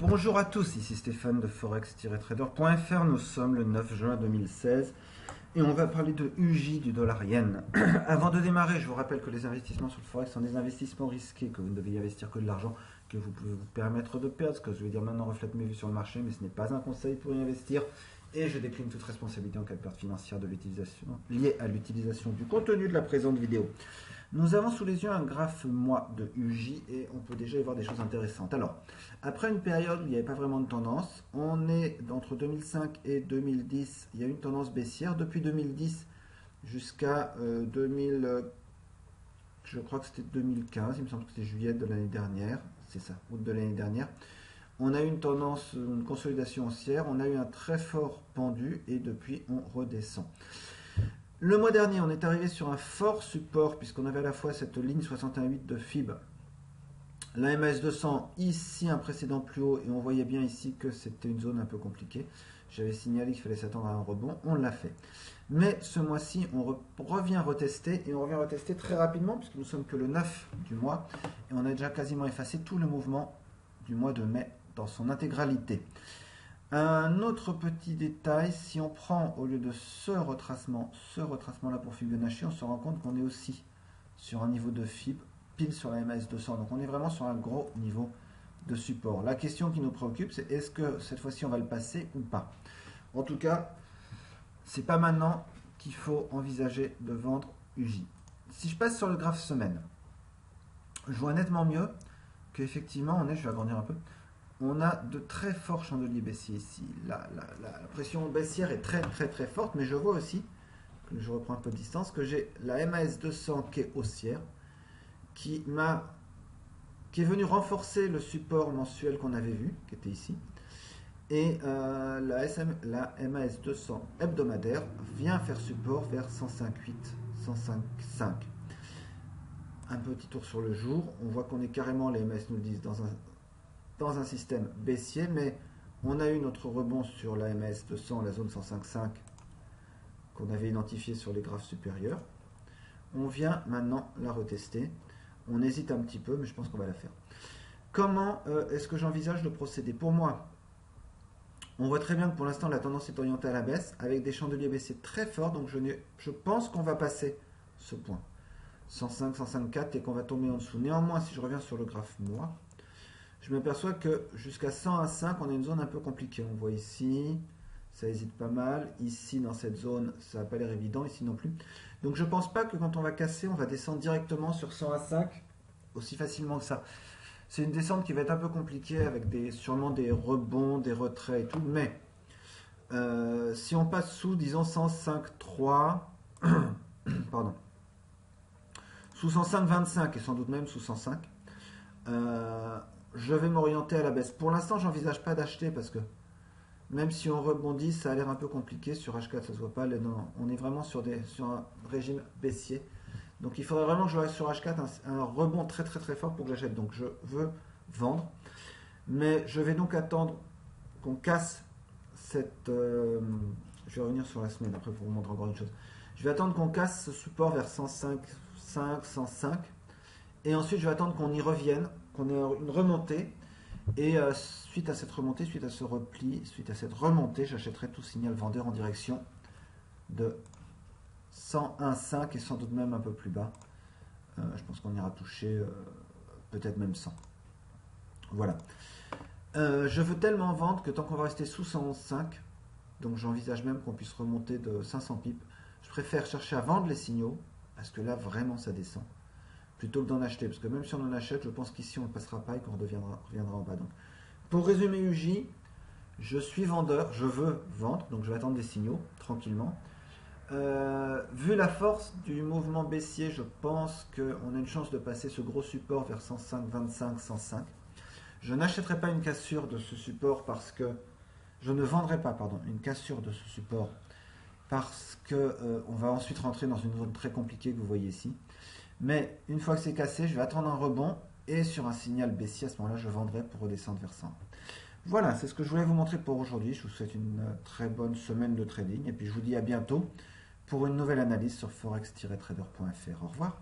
Bonjour à tous, ici Stéphane de forex-trader.fr. Nous sommes le 9 juin 2016 et on va parler de UJ du dollar yen. Avant de démarrer, je vous rappelle que les investissements sur le forex sont des investissements risqués, que vous ne devez y investir que de l'argent que vous pouvez vous permettre de perdre. Ce que je vais dire maintenant reflète mes vues sur le marché, mais ce n'est pas un conseil pour y investir. Et je décline toute responsabilité en cas de perte financière de l'utilisation liée à l'utilisation du contenu de la présente vidéo. Nous avons sous les yeux un graphe mois de UJ et on peut déjà y voir des choses intéressantes. Alors, après une période où il n'y avait pas vraiment de tendance, on est entre 2005 et 2010, il y a une tendance baissière. Depuis 2010 jusqu'à 2000, je crois que c'était 2015, il me semble que c'était juillet de l'année dernière, c'est ça, août de l'année dernière. On a eu une tendance, une consolidation haussière, on a eu un très fort pendu et depuis on redescend. Le mois dernier, on est arrivé sur un fort support puisqu'on avait à la fois cette ligne 61,8 de FIB, la MAS200, ici un précédent plus haut et on voyait bien ici que c'était une zone un peu compliquée. J'avais signalé qu'il fallait s'attendre à un rebond, on l'a fait. Mais ce mois-ci, on revient retester et on revient retester très rapidement puisque nous sommes que le 9 du mois et on a déjà quasiment effacé tout le mouvement du mois de mai dans son intégralité. Un autre petit détail, si on prend au lieu de ce retracement là pour Fibonacci, on se rend compte qu'on est aussi sur un niveau de Fib pile sur la MAS200. Donc on est vraiment sur un gros niveau de support. La question qui nous préoccupe, c'est est-ce que cette fois-ci on va le passer ou pas. En tout cas, c'est pas maintenant qu'il faut envisager de vendre UJ. Si je passe sur le graphe semaine, je vois nettement mieux qu'effectivement on est, je vais agrandir un peu, on a de très forts chandeliers baissiers ici. La pression baissière est très forte, mais je vois aussi, que je reprends un peu de distance, que j'ai la MAS200 qui est haussière, qui est venue renforcer le support mensuel qu'on avait vu, qui était ici, et la MAS200 hebdomadaire vient faire support vers 105,8, 105,5. Un petit tour sur le jour, on voit qu'on est carrément, les MS nous le disent, dans un système baissier, mais on a eu notre rebond sur la MAS200, la zone 105,5 qu'on avait identifié sur les graphes supérieurs. On vient maintenant la retester. On hésite un petit peu, mais je pense qu'on va la faire. Comment est-ce que j'envisage de procéder? Pour moi, on voit très bien que pour l'instant la tendance est orientée à la baisse avec des chandeliers baissiers très forts, donc je pense qu'on va passer ce point 105, 105,4 et qu'on va tomber en dessous. Néanmoins, si je reviens sur le graphe mois, je m'aperçois que jusqu'à 101,5, on a une zone un peu compliquée. On voit ici, ça hésite pas mal. Ici, dans cette zone, ça n'a pas l'air évident. Ici non plus. Donc, je ne pense pas que quand on va casser, on va descendre directement sur 101,5 aussi facilement que ça. C'est une descente qui va être un peu compliquée avec sûrement des rebonds, des retraits et tout. Mais si on passe sous, disons, 105,3, pardon, sous 105,25 et sans doute même sous 105, je vais m'orienter à la baisse. Pour l'instant, j'envisage pas d'acheter parce que même si on rebondit, ça a l'air un peu compliqué. Sur H4, ça se voit pas. Non, on est vraiment sur un régime baissier. Donc il faudrait vraiment que je reste sur H4 un rebond très fort pour que j'achète. Donc je veux vendre. Mais je vais donc attendre qu'on casse cette... je vais revenir sur la semaine après pour vous montrer encore une chose. Je vais attendre qu'on casse ce support vers 105,5, 105. Et ensuite, je vais attendre qu'on y revienne, qu'on ait une remontée. Et suite à cette remontée, suite à ce repli, suite à cette remontée, j'achèterai tout signal vendeur en direction de 101,5 et sans doute même un peu plus bas. Je pense qu'on ira toucher peut-être même 100. Voilà. Je veux tellement vendre que tant qu'on va rester sous 111,5, donc j'envisage même qu'on puisse remonter de 500 pips, je préfère chercher à vendre les signaux, parce que là, vraiment, ça descend. Plutôt que d'en acheter, parce que même si on en achète, je pense qu'ici on ne passera pas et qu'on reviendra en bas. Donc, pour résumer UJ, je suis vendeur, je veux vendre, donc je vais attendre des signaux tranquillement. Vu la force du mouvement baissier, je pense qu'on a une chance de passer ce gros support vers 105,25, 105. Je n'achèterai pas une cassure de ce support parce que je ne vendrai pas, pardon, une cassure de ce support parce que on va ensuite rentrer dans une zone très compliquée que vous voyez ici. Mais une fois que c'est cassé, je vais attendre un rebond et sur un signal baissier, à ce moment-là, je vendrai pour redescendre vers 100. Voilà, c'est ce que je voulais vous montrer pour aujourd'hui. Je vous souhaite une très bonne semaine de trading et puis je vous dis à bientôt pour une nouvelle analyse sur forex-trader.fr. Au revoir.